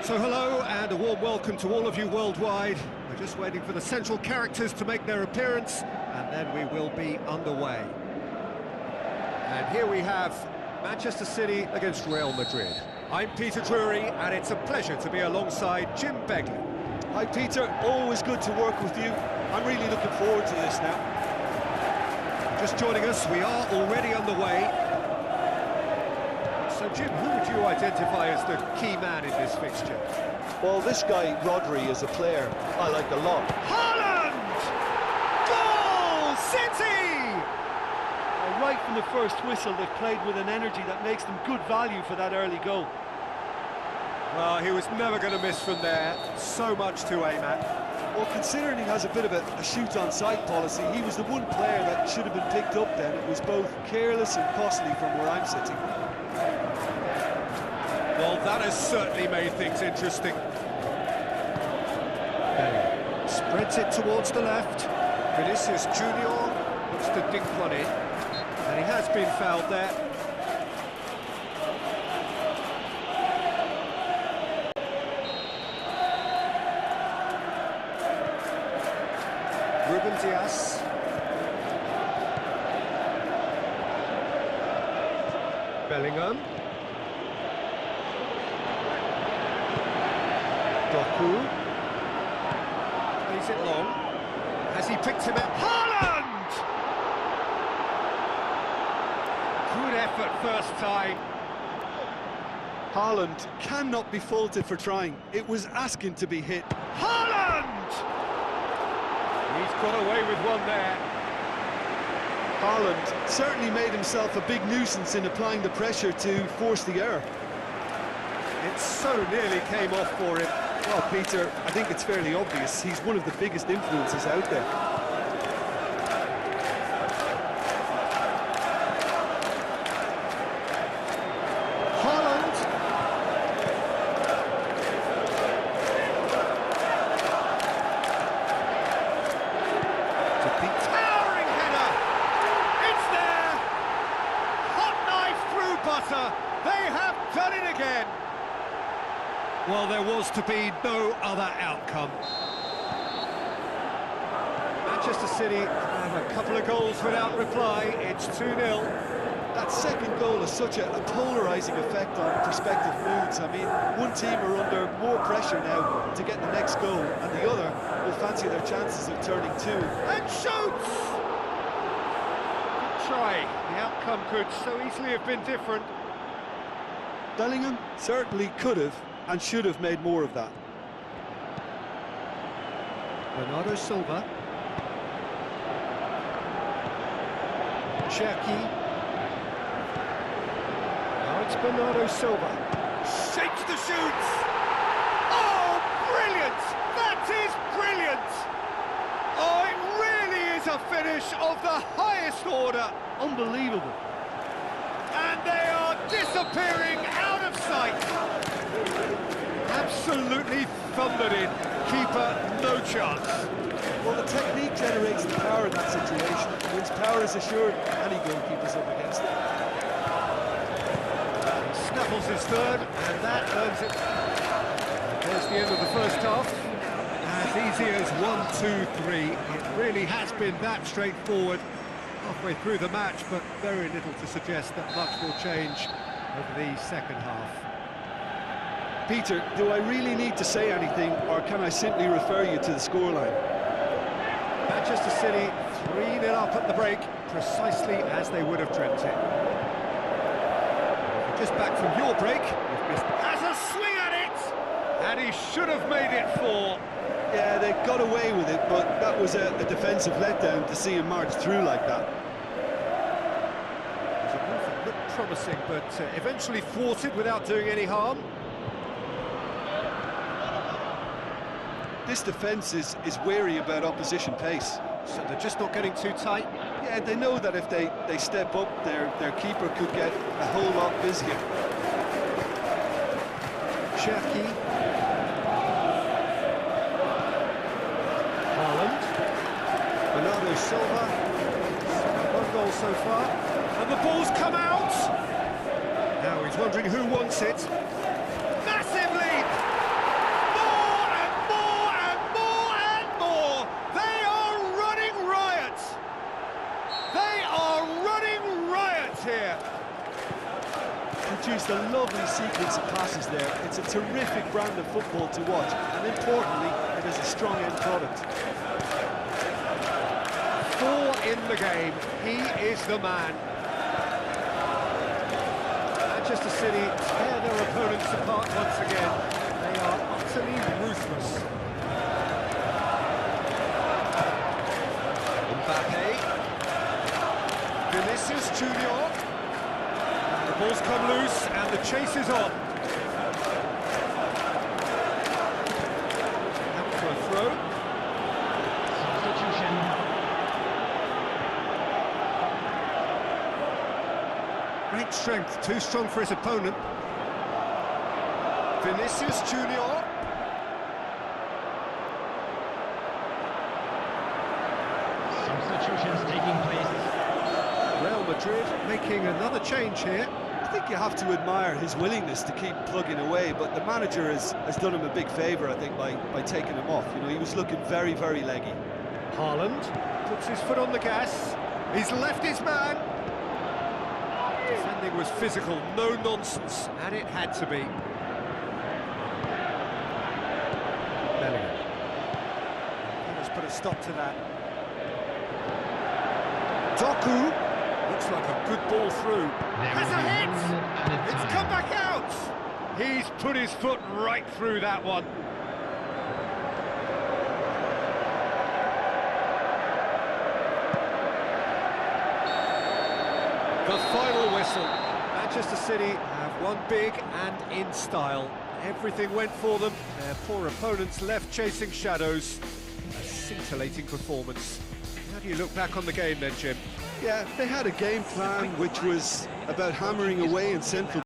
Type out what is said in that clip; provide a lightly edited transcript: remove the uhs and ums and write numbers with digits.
So hello and a warm welcome to all of you worldwide. We're just waiting for the central characters to make their appearance and then we will be underway. And here we have Manchester City against Real Madrid. I'm Peter Drury and it's a pleasure to be alongside Jim Begley. Hi Peter, always good to work with you. I'm really looking forward to this now. Just joining us, we are already underway. So Jim, who would you identify as the key man in this fixture? Well, this guy, Rodri, is a player I like a lot. Haaland! Goal! City! Right from the first whistle, they've played with an energy that makes them good value for that early goal. Well, he was never going to miss from there. So much to aim at. Well, considering he has a bit of a shoot-on-sight policy, he was the one player that should have been picked up then. It was both careless and costly from where I'm sitting. Well, that has certainly made things interesting. Spreads it towards the left. Vinicius Junior looks to dink one in. And he has been fouled there. Ruben Dias. Bellingham. Doku. Plays it long. Has he picked him up? Haaland! Good effort first time. Haaland cannot be faulted for trying. It was asking to be hit. Haaland! He's got away with one there. Haaland certainly made himself a big nuisance in applying the pressure to force the error. It so nearly came off for him. Well, Peter, I think it's fairly obvious. He's one of the biggest influences out there. Haaland. To the towering header. It's there. Hot knife through butter. They have done it again. Well, there was to be no other outcome. Manchester City have a couple of goals without reply. It's 2-0. That second goal has such a polarising effect on prospective moods. I mean, one team are under more pressure now to get the next goal, and the other will fancy their chances of turning two. And shoots! Good try. The outcome could so easily have been different. Bellingham certainly could have and should have made more of that. Bernardo Silva. Cherki. Now it's Bernardo Silva. Shapes the shoots! Oh, brilliant! That is brilliant! Oh, it really is a finish of the highest order. Unbelievable. And they are disappearing out of sight. Absolutely thundered in. Keeper, no chance. Well, the technique generates the power in that situation. Once power is assured, any goalkeeper's up against it. Snaffles his third, and that earns it. There's the end of the first half. As easy as 1-2-3. It really has been that straightforward. Halfway through the match, but very little to suggest that much will change over the second half. Peter, do I really need to say anything, or can I simply refer you to the scoreline? Manchester City 3-0 up at the break, precisely as they would have dreamt it. Just back from your break, you've missed. Has a swing at it! And he should have made it 4. Yeah, they got away with it, but that was a defensive letdown to see him march through like that. It was a move that looked promising, but eventually thwarted without doing any harm. This defence is wary about opposition pace. So they're just not getting too tight. Yeah, they know that if they step up, their keeper could get a whole lot busier. Cherki. Haaland. Bernardo Silva. One goal so far. And the ball's come out. Now he's wondering who wants it. Massive lead. produced a lovely sequence of passes there. It's a terrific brand of football to watch, and importantly, it is a strong end product. 4 in the game. He is the man. Manchester City tear their opponents apart once again. They are utterly ruthless. Mbappe. Vinicius Junior. The ball's come loose and the chase is on. Out for a throw. Substitution. Great strength, too strong for his opponent. Vinicius Junior. Substitutions taking place. Real Madrid making another change here. I think you have to admire his willingness to keep plugging away, but the manager has done him a big favour, I think, by taking him off. You know, he was looking very, very leggy. Haaland puts his foot on the gas. He's left his man. Defending was physical, no nonsense, and it had to be. Bellingham. Let's put a stop to that. Doku. Looks like a good ball through. Has a hit! It's come back out! He's put his foot right through that one. The final whistle. Manchester City have won big and in style. Everything went for them. Their poor opponents left chasing shadows. A scintillating performance. How do you look back on the game then, Jim? Yeah, they had a game plan which was about hammering away in central